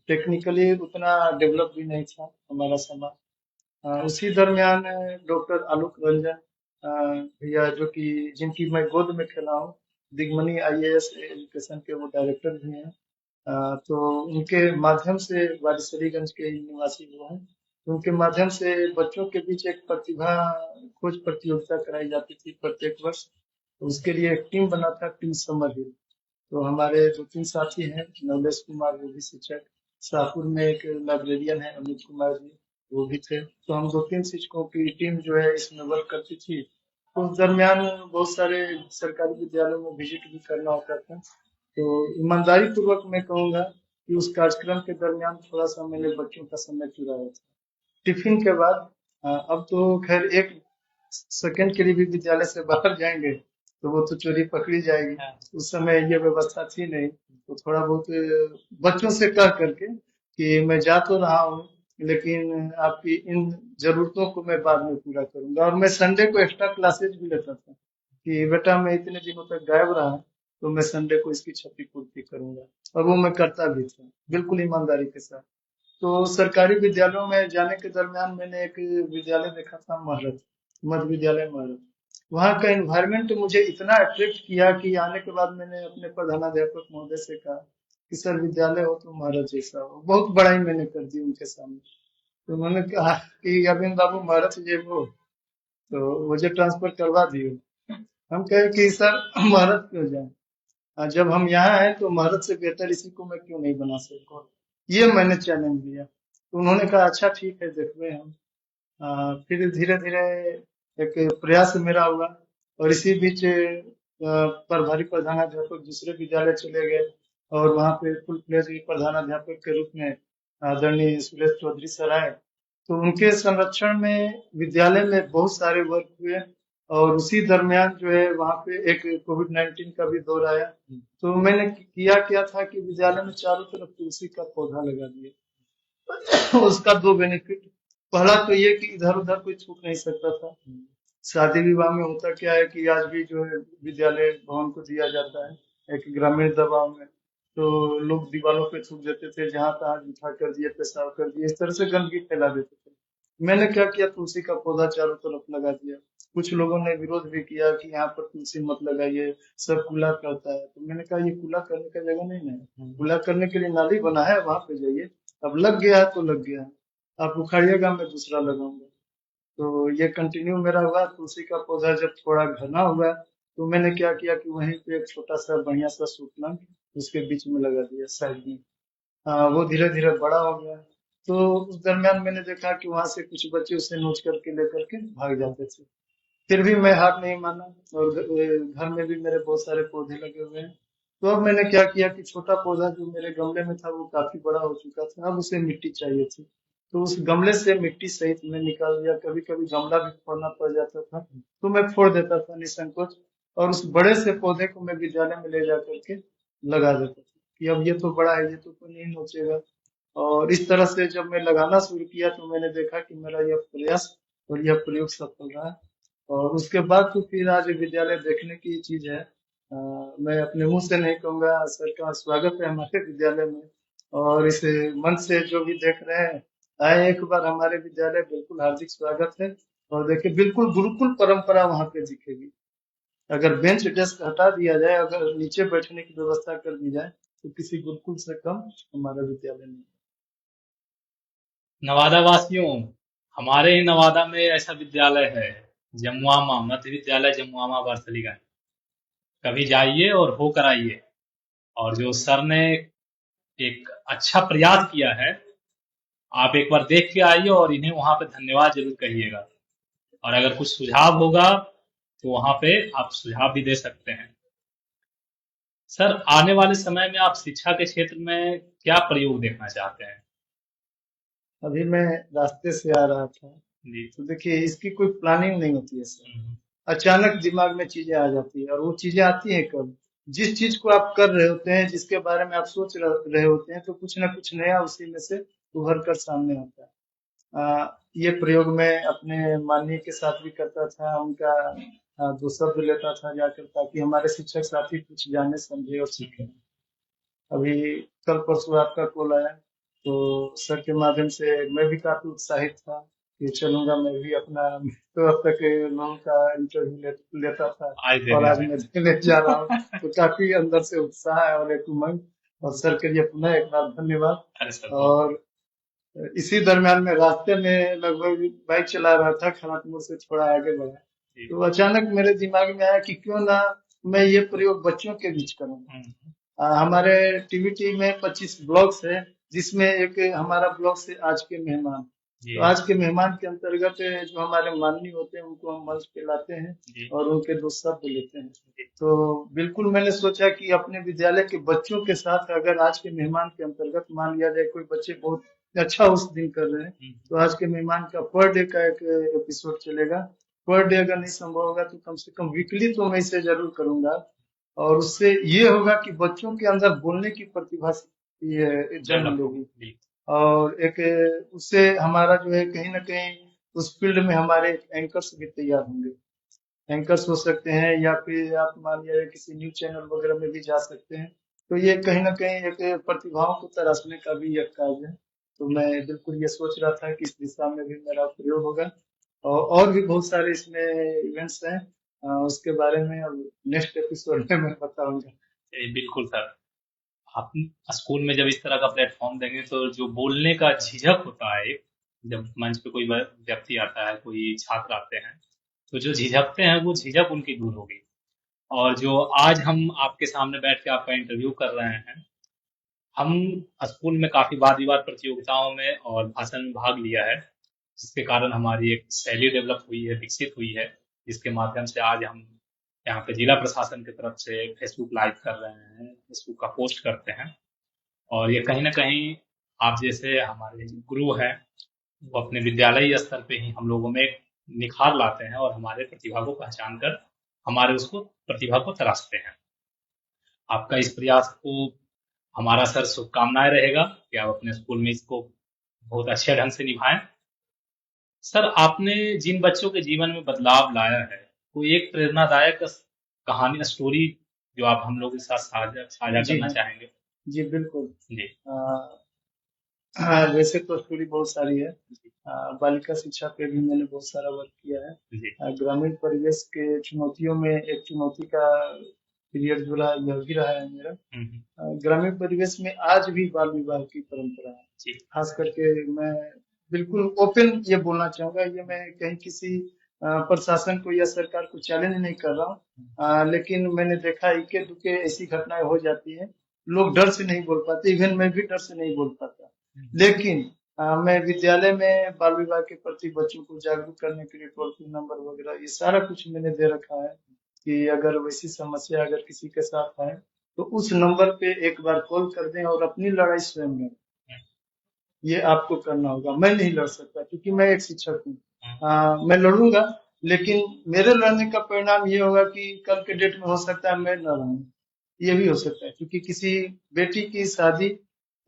टेक्निकली उतना डेवलप भी नहीं था हमारा समाज। उसी दरमियान डॉक्टर आलोक रंजन भैया जो कि जिनकी मैं गोद में खेला हूँ, दिगमनी आईएएस एजुकेशन के वो डायरेक्टर भी हैं। तो उनके माध्यम से, वारिसलीगंज के ही निवासी वो हैं, तो उनके माध्यम से बच्चों के बीच एक प्रतिभा खोज प्रतियोगिता कराई जाती थी प्रत्येक वर्ष। तो उसके लिए एक टीम बना था, टीम समर हिल। तो हमारे 2-3 साथी हैं, नवलेश कुमार वो भी शिक्षक, शाहपुर में एक लाइब्रेरियन है अमित कुमार जी वो भी थे। तो हम 2-3 शिक्षकों की टीम जो है इसमें वर्क करती थी। तो उस दरमियान बहुत सारे सरकारी विद्यालयों में विजिट भी करना होता था। तो ईमानदारी पूर्वक मैं कहूंगा कि उस कार्यक्रम के दरमियान थोड़ा सा मैंने बच्चों का समय चुराया था। टिफिन के बाद अब तो खैर एक सेकंड के लिए भी विद्यालय से बाहर जाएंगे तो वो तो चोरी पकड़ी जाएगी। उस समय ये व्यवस्था थी नहीं, तो थोड़ा बहुत बच्चों से कह करके कि मैं जा तो रहा हूँ, लेकिन आपकी इन जरूरतों को मैं बाद में पूरा करूंगा। और मैं संडे को एक्स्ट्रा क्लासेज भी लेता था कि बेटा मैं इतने दिनों तक गायब रहा, तो मैं संडे को इसकी क्षतिपूर्ति करूंगा। और वो मैं करता भी था, बिल्कुल ईमानदारी के साथ। तो सरकारी विद्यालयों में जाने के दरमियान मैंने एक विद्यालय देखा था, महरत, मध्य विद्यालय महरत। वहाँ का एनवायरनमेंट मुझे इतना अट्रैक्ट किया कि आने के बाद मैंने अपने प्रधानाध्यापक महोदय से कहा कि सर विद्यालय हो तो महरत जैसा हो। बहुत बड़ाई मैंने कर दी उनके सामने। तो उन्होंने कहा कि अरविंद बाबू महरत ये वो, तो मुझे ट्रांसफर करवा दियो। हम कहे कि सर महरत क्यों जाए, जब हम यहाँ हैं तो महरत से बेहतर इसी को मैं क्यों नहीं बना सकता। ये मैंने चैलेंज दिया। तो उन्होंने कहा अच्छा ठीक है देखते हैं हम। फिर धीरे धीरे एक प्रयास मेरा हुआ, और इसी बीच प्रभारी प्रधानाध्यापक दूसरे विद्यालय चले गए, और वहाँ पे फुल फ्लेज प्रधानाध्यापक के रूप में आदरणीय सुरेश चौधरी सर आए। तो उनके संरक्षण में विद्यालय में बहुत सारे वर्क हुए, और उसी दरमियान जो है वहाँ पे एक कोविड-19 का भी दौर आया। तो मैंने किया क्या था कि विद्यालय में चारों तरफ तुलसी का पौधा लगा दिया। उसका दो बेनिफिट, पहला तो ये कि इधर उधर कोई थूक नहीं सकता था। शादी विवाह में होता क्या है कि आज भी जो है विद्यालय भवन को दिया जाता है एक ग्रामीण दबाव में, तो लोग दीवारों पे थूक देते थे, जहां तहां जूठा कर दिए, पेशाब कर दिए, इस तरह से गंदगी फैला देते थे। मैंने क्या किया, तुलसी का पौधा चारों तरफ लगा दिया। कुछ लोगों ने विरोध भी किया कि यहाँ पर तुलसी मत लगाइए, सब कूड़ा करता है। तो मैंने कहा ये कूड़ा करने का जगह नहीं है, कूड़ा करने के लिए नाली बना है, वहां पे जाइए। अब लग गया है तो लग गया है, आप उखाड़िएगा, मैं दूसरा लगाऊंगा। तो ये कंटिन्यू मेरा हुआ। तुलसी का पौधा जब थोड़ा घना हुआ, तो मैंने क्या किया कि वहीं पे एक छोटा सा बढ़िया सा सूपलंग उसके बीच में लगा दिया साइड में। वो धीरे धीरे बड़ा हो गया। तो उस दरमियान मैंने देखा कि वहां से कुछ बच्चे उसे नोच करके लेकर के भाग जाते थे। फिर भी मैं हार नहीं माना, और घर में भी मेरे बहुत सारे पौधे लगे हुए हैं। तो अब मैंने क्या किया कि छोटा पौधा जो मेरे गमले में था वो काफी बड़ा हो चुका था, अब उसे मिट्टी चाहिए थी। तो उस गमले से मिट्टी सहित मैं निकाल दिया। कभी कभी गमला भी फोड़ना पड़ जाता था, तो मैं फोड़ देता था निसंकोच, और उस बड़े से पौधे को मैं विद्यालय में ले जा करके लगा देता था कि अब ये तो बड़ा है, ये तो कोई नहीं नोचेगा। और इस तरह से जब मैं लगाना शुरू किया तो मैंने देखा कि मेरा यह प्रयास और यह प्रयोग सफल रहा। और उसके बाद तो फिर आज विद्यालय देखने की चीज है। मैं अपने मुंह से नहीं कहूंगा, सर का स्वागत है हमारे विद्यालय में। और इस मंच से जो भी देख रहे हैं, आए एक बार हमारे विद्यालय, बिल्कुल हार्दिक स्वागत है। और देखिए बिल्कुल गुरुकुल परंपरा वहां पे दिखेगी। अगर बेंच डेस्क हटा दिया जाए, अगर नीचे बैठने की व्यवस्था कर दी जाए, तो किसी गुरुकुल से कम हमारा विद्यालय नहीं। नवादा वासियों, हमारे ही नवादा में ऐसा विद्यालय है, जमुआमा मध्य विद्यालय, जमुआमा बरसलीगंज। कभी जाइए और होकर आइए। और जो सर ने एक अच्छा प्रयास किया है, आप एक बार देख के आइए और इन्हें वहां पे धन्यवाद जरूर कहिएगा। और अगर कुछ सुझाव होगा तो वहां पे आप सुझाव भी दे सकते हैं। सर, आने वाले समय में आप शिक्षा के क्षेत्र में क्या प्रयोग देखना चाहते हैं? अभी मैं रास्ते से आ रहा था, जी। तो देखिए इसकी कोई प्लानिंग नहीं होती है सर। हम्म, अचानक दिमाग में चीजें आ जाती है, और वो चीजें आती हैं कब, जिस चीज को आप कर रहे होते हैं, जिसके बारे में आप सोच रहे होते हैं, तो कुछ ना कुछ नया उसी में से उभर कर सामने आता है। ये प्रयोग मैं अपने माननीय के साथ भी करता था। उनका दो शब्द लेता था जाकर, ताकि हमारे शिक्षक साथी कुछ जाने समझे और सीखे। अभी कल परसों आपका कॉल आया, तो सर के माध्यम से मैं भी काफी उत्साहित था कि चलूंगा मैं भी अपना। तो अब तक लोगों का इंटरव्यू लेता था, आज और देने आज में। मैं देने जा रहा हूँ। तो काफी अंदर से उत्साह है और एक उमंग। और सर के लिए पुनः एक बार धन्यवाद। अरे सर, और इसी दरमियान मैं रास्ते में लगभग बाइक चला रहा था, खड़गपुर से थोड़ा आगे बढ़ा, जी। तो अचानक मेरे दिमाग में आया कि क्यों ना मैं ये प्रयोग बच्चों के बीच करूं। हमारे टीवीटी में 25 ब्लॉग्स है, जिसमें एक हमारा ब्लॉग से आज के मेहमान, जी तो आज के मेहमान के अंतर्गत जो हमारे माननीय होते हैं उनको हम मंच पे लाते हैं जी और उनके दो शब्द लेते हैं। जी तो बिल्कुल मैंने सोचा कि अपने विद्यालय के बच्चों के साथ अगर आज के मेहमान के अंतर्गत मान लिया जाए कोई बच्चे बहुत अच्छा उस दिन कर रहे हैं, हम्म, तो आज के मेहमान का पर डे का एक एपिसोड चलेगा। पर डे अगर नहीं संभव होगा तो कम से कम वीकली तो मैं इसे जरूर करूंगा। और उससे ये होगा कि बच्चों के अंदर बोलने की प्रतिभा ये जन्म डेवलप लेगी। होगी जी। और एक उससे हमारा जो है कहीं ना कहीं उस फील्ड में हमारे एंकर्स भी तैयार होंगे। एंकर्स हो सकते हैं या फिर आप मान लिया किसी न्यूज चैनल वगैरह में भी जा सकते हैं। तो ये कहीं ना कहीं एक प्रतिभाओं को तराशने का भी एक कार्य है। तो मैं बिल्कुल ये सोच रहा था कि इस दिशा में भी मेरा प्रयोग होगा। और भी बहुत सारे इसमें इवेंट्स हैं, उसके बारे में अब नेक्स्ट एपिसोड में मैं बताऊंगा। बिल्कुल सर। आप स्कूल में जब इस तरह का प्लेटफॉर्म देंगे तो जो बोलने का झिझक होता है, जब मंच पे कोई व्यक्ति आता है, कोई छात्र आते हैं, तो जो झिझकते हैं वो झिझक उनकी दूर होगी। और जो आज हम आपके सामने बैठ के आपका इंटरव्यू कर रहे हैं, हम स्कूल में काफी वाद विवाद प्रतियोगिताओं में और भाषण में भाग लिया है, जिसके कारण हमारी एक शैली डेवलप हुई है, विकसित हुई है, जिसके माध्यम से आज हम यहाँ पे जिला प्रशासन की तरफ से फेसबुक लाइव कर रहे हैं, फेसबुक का पोस्ट करते हैं। और ये कहीं ना कहीं आप जैसे हमारे जो गुरु हैं, वो अपने विद्यालय स्तर पे ही हम लोगों में एक निखार लाते हैं और हमारे प्रतिभा को पहचान कर हमारे उसको प्रतिभा को तराशते हैं। आपका इस प्रयास को हमारा सर शुभकामनाएं रहेगा कि आप अपने स्कूल में इसको बहुत अच्छे ढंग से निभाएं। सर, आपने जिन बच्चों के जीवन में बदलाव लाया है, कोई एक प्रेरणादायक कहानी स्टोरी जो आप हम लोगों के साथ साझा साझा जी करना हाँ। चाहेंगे? जी बिल्कुल। जी अ, हाँ, वैसे तो स्टोरी बहुत सारी है। जी बालिका शिक्षा पे भी मैंने बहुत सारा वर्क किया है। जी ग्रामीण परिवेश के चुनौतियों में एक चुनौती का पीरियड जो रहा यह भी रहा है मेरा। हम्म, ग्रामीण परिवेश में आज भी बाल विवाह की परंपरा है। जी खास करके मैं बिल्कुल ओपन ये बोलना चाहूंगा, ये मैं कहीं किसी प्रशासन को या सरकार को चैलेंज नहीं कर रहा हूँ। लेकिन मैंने देखा इक्के दुक्के ऐसी घटनाएं हो जाती हैं, लोग डर से नहीं बोल पाते, इवन मैं भी डर से नहीं बोल पाता। लेकिन मैं विद्यालय में बाल विवाह के प्रति बच्चों को जागरूक करने के लिए टोल फ्री नंबर वगैरह ये सारा कुछ मैंने दे रखा है कि अगर वैसी समस्या अगर किसी के साथ है तो उस नंबर पे एक बार कॉल कर दें और अपनी लड़ाई स्वयं लड़ें। ये आपको करना होगा, मैं नहीं लड़ सकता क्योंकि मैं एक शिक्षक हूँ। मैं लड़ूंगा, लेकिन मेरे लड़ने का परिणाम ये होगा कि कल के डेट में हो सकता है मैं न रहूं। ये भी हो सकता है क्योंकि किसी बेटी की शादी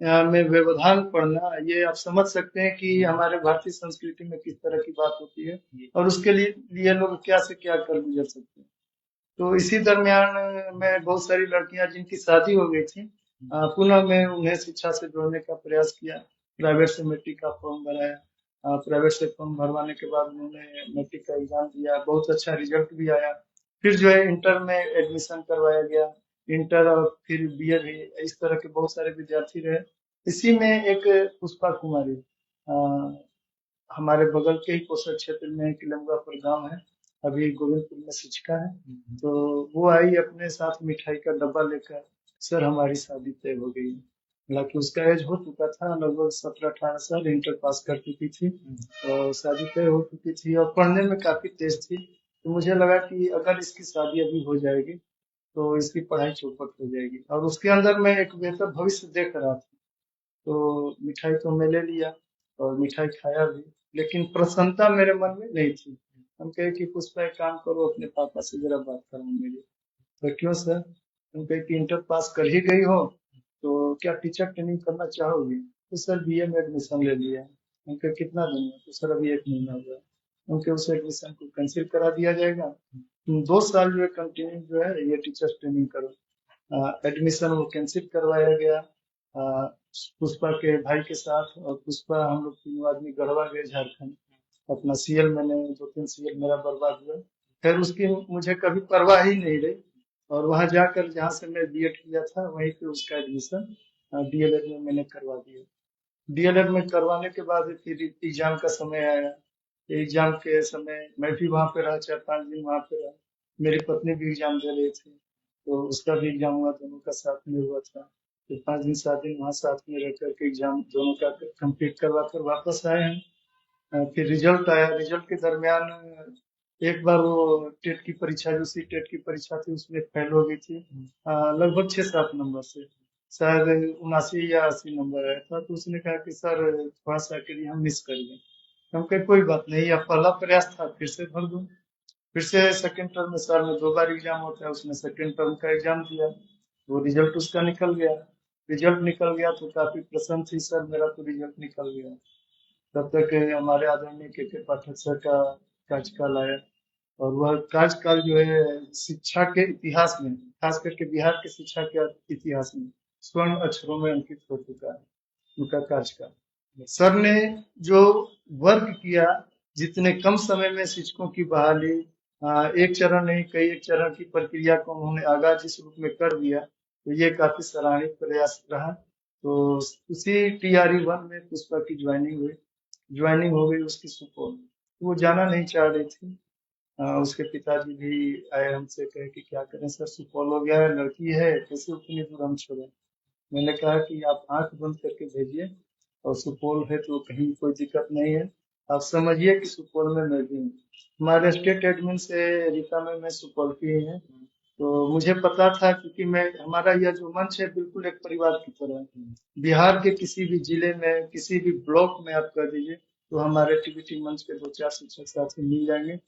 में व्यवधान पड़ना, ये आप समझ सकते हैं कि हमारे भारतीय संस्कृति में किस तरह की बात होती है और उसके लिए लोग क्या से क्या कर गुजर सकते हैं। तो इसी दरमियान मैं बहुत सारी लड़कियां जिनकी शादी हो गई थी, पुनः मैं उन्हें शिक्षा से जोड़ने का प्रयास किया। प्राइवेट से मैट्रिक का फॉर्म भराया। प्राइवेट से फॉर्म भरवाने के बाद उन्होंने मैट्रिक का एग्जाम दिया, बहुत अच्छा रिजल्ट भी आया। फिर जो है इंटर में एडमिशन करवाया गया। इंटर और फिर बीए भी, इस तरह के बहुत सारे विद्यार्थी रहे। इसी में एक पुष्पा कुमारी, हमारे बगल के ही कोसर क्षेत्र में एक लंगापुर गांव है, अभी गोविंदपुर में शिक्षिका है। तो वो आई अपने साथ मिठाई का डब्बा लेकर, सर हमारी शादी तय हो गई। हालांकि उसका एज हो चुका था, लगभग 17-18 साल, इंटर पास कर चुकी थी और शादी तय हो चुकी थी और पढ़ने में काफी तेज थी। तो मुझे लगा कि अगर इसकी शादी अभी हो जाएगी तो इसकी पढ़ाई चौपट हो जाएगी और उसके अंदर मैं एक बेहतर भविष्य देख रहा था। तो मिठाई तो मैं ले लिया और मिठाई खाया भी, लेकिन प्रसन्नता मेरे मन में नहीं थी। हम कहे कि पुष्पा एक काम करो, अपने पापा से जरा बात करो मेरी। तो क्यों सर? हम कहे कि इंटर पास कर ही गई हो तो क्या टीचर ट्रेनिंग करना चाहोगी? तो सर बीए में एडमिशन ले लिया है। हम कहे कितना दिन में? तो सर अभी 1 महीना हुआ है। उनके उस एडमिशन को कैंसिल करा दिया जाएगा, तुम 2 साल जो है कंटिन्यू जो है ये टीचर ट्रेनिंग करो। एडमिशन वो कैंसिल करवाया गया। अ, पुष्पा के भाई के साथ, और पुष्पा हम लोग तीनों आदमी गढ़वा गए झारखंड। अपना सीएल मैंने 2-3 सीएल मेरा बर्बाद हुआ। खैर उसकी मुझे कभी परवाह ही नहीं रही। और वहां जाकर जहाँ से मैं बीएड किया था वहीं पे उसका एडमिशन डीएलएड में मैंने करवा दिया। डीएलएड में करवाने के बाद फिर एग्जाम का समय आया। एग्जाम के समय मैं भी वहां पे रहा, 4-5 दिन वहां पे रहा। मेरी पत्नी भी एग्जाम दे रही थी, तो उसका भी एग्जाम हुआ, दोनों का साथ में हुआ था। फिर 5 दिन 7 दिन वहां साथ में रह करके एग्जाम दोनों का कंप्लीट करवा कर वापस आए हैं। फिर रिजल्ट आया। रिजल्ट के दरमियान एक बार वो टेट की परीक्षा, जो सी टेट की परीक्षा थी, उसमें फेल हो गई थी लगभग 6-7 नंबर से। शायद 79 या 80 नंबर आया था। तो उसने कहा कि सर थोड़ा सा के लिए हम मिस कर गए। हम कहे कोई बात नहीं, अब पहला प्रयास था, फिर से भर दो। फिर से सेकंड टर्म में साल में 2 बार एग्जाम होता है, उसने सेकंड टर्म का एग्जाम दिया। वो रिजल्ट उसका निकल गया। रिजल्ट निकल गया तो काफी प्रसन्न थी, सर मेरा तो रिजल्ट निकल गया। तब तक हमारे आदरणीय के पाठक सर का कार्यकाल आया। और वह कार्यकाल जो है शिक्षा के इतिहास में, खास करके बिहार के शिक्षा के इतिहास में स्वर्ण अक्षरों में अंकित हो चुका है उनका कार्यकाल। सर ने जो वर्क किया, जितने कम समय में शिक्षकों की बहाली, एक चरण नहीं कई एक चरण की प्रक्रिया को उन्होंने आगाज इस रूप में कर दिया, तो ये काफी सराहनीय प्रयास रहा। तो उसी TRE 1 में पुष्पा की ज्वाइनिंग हुई। ज्वाइनिंग हो गई उसकी सुपौल। वो जाना नहीं चाह रही थी। उसके पिताजी भी आए, हमसे कहे कि क्या करें सर, सुपौल हो गया है, लड़की है, कैसे उतनी दूर हम छोड़ें। मैंने कहा कि आप आंख बंद करके भेजिए, और सुपौल है तो कहीं कोई दिक्कत नहीं है। आप समझिए कि सुपौल में मैं भी हूँ। हमारे स्टेट एडमिन से रीता में सुपौल की ही है। तो मुझे पता था, क्योंकि मैं, हमारा यह जो मंच है बिल्कुल एक परिवार की तरह है। बिहार के किसी भी जिले में, किसी भी ब्लॉक में आप कर दीजिए, तो हमारे टीबीटी मंच के 2-4 शिक्षक साथी मिल जाएंगे।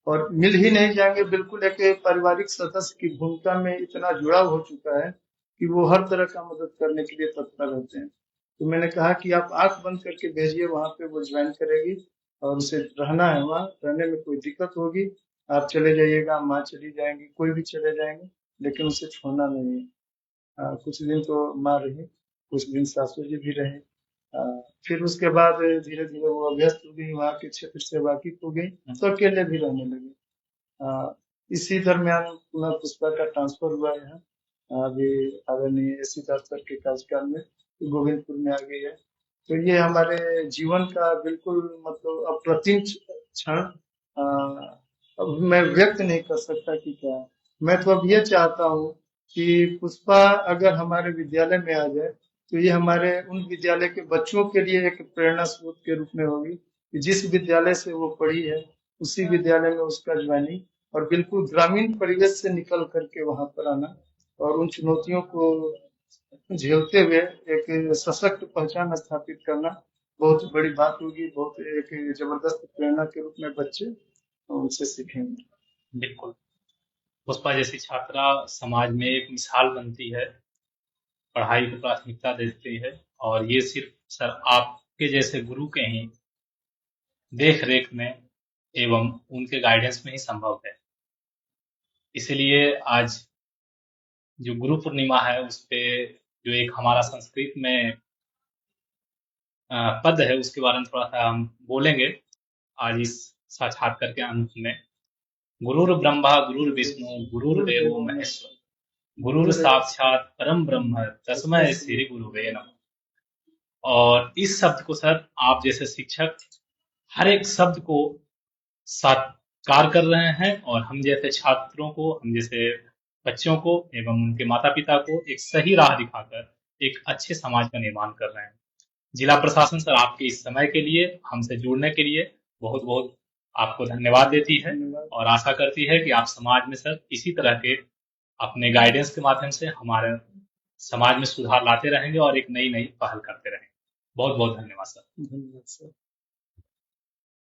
और मिल ही नहीं जाएंगे, बिल्कुल एक पारिवारिक सदस्य की भूमिका में इतना जुड़ाव हो चुका है कि वो हर तरह का मदद करने के लिए तत्पर रहते हैं। तो मैंने कहा कि आप आंख बंद करके भेजिए, वहां पे वो ज्वाइन करेगी, और उसे रहना है, वहाँ रहने में कोई दिक्कत होगी आप चले जाइएगा, माँ चली जाएंगी, कोई भी चले जाएंगे, लेकिन उसे छोड़ना नहीं है। कुछ दिन तो माँ रही, कुछ दिन सासू जी भी रहे। फिर उसके बाद धीरे धीरे वो अभ्यस्त हो गई, वहाँ के क्षेत्र से वाकिफ हो गई, तो अकेले भी रहने लगे। इसी दरमियान पुनः पुष्पा का ट्रांसफर हुआ है। अभी आदरणीय एससी सर के कार्यकाल में तो गोविंदपुर में आ गई है। तो ये हमारे जीवन का बिल्कुल मतलब अप्रतिम क्षण, अब मैं व्यक्त नहीं कर सकता कि क्या है। मैं तो अब ये चाहता हूँ कि पुष्पा अगर हमारे विद्यालय में आ जाए, तो ये हमारे उन विद्यालय के बच्चों के लिए एक प्रेरणा स्रोत के रूप में होगी कि जिस विद्यालय से वो पढ़ी है, उसी विद्यालय में उसका ज्वाइनिंग, और बिल्कुल ग्रामीण परिवेश से निकल करके वहां पर आना, और उन चुनौतियों को झेलते हुए एक सशक्त पहचान स्थापित करना बहुत बड़ी बात होगी। बहुत एक जबरदस्त प्रेरणा के रूप में बच्चे उनसे सीखेंगे। बिल्कुल। पुष्पा जैसी छात्रा समाज में एक मिसाल बनती है, पढ़ाई को प्राथमिकता देती है, और ये सिर्फ सर आपके जैसे गुरु के ही देख रेख में एवं उनके गाइडेंस में ही संभव है। इसीलिए आज जो गुरु पूर्णिमा है उस पे जो एक हमारा संस्कृत में पद है उसके बारे में थोड़ा सा हम बोलेंगे आज इस साक्षात्कार के अंत में। गुरुर् ब्रह्मा गुरुर्विष्णु गुरुर्देवो महेश्वर गुरुर साक्षात परम ब्रह्म तस्मै श्री गुरुवे नमः। और इस शब्द को सर आप जैसे शिक्षक हर एक शब्द को साकार कर रहे हैं, और हम जैसे छात्रों को, हम जैसे बच्चों को एवं उनके माता पिता को एक सही राह दिखाकर एक अच्छे समाज का निर्माण कर रहे हैं। जिला प्रशासन सर आपके इस समय के लिए, हमसे जुड़ने के लिए बहुत बहुत आपको धन्यवाद देती है, और आशा करती है कि आप समाज में सर इसी तरह के अपने गाइडेंस के माध्यम से हमारे समाज में सुधार लाते रहेंगे और एक नई नई पहल करते रहेंगे। बहुत बहुत धन्यवाद सर। धन्यवाद सर।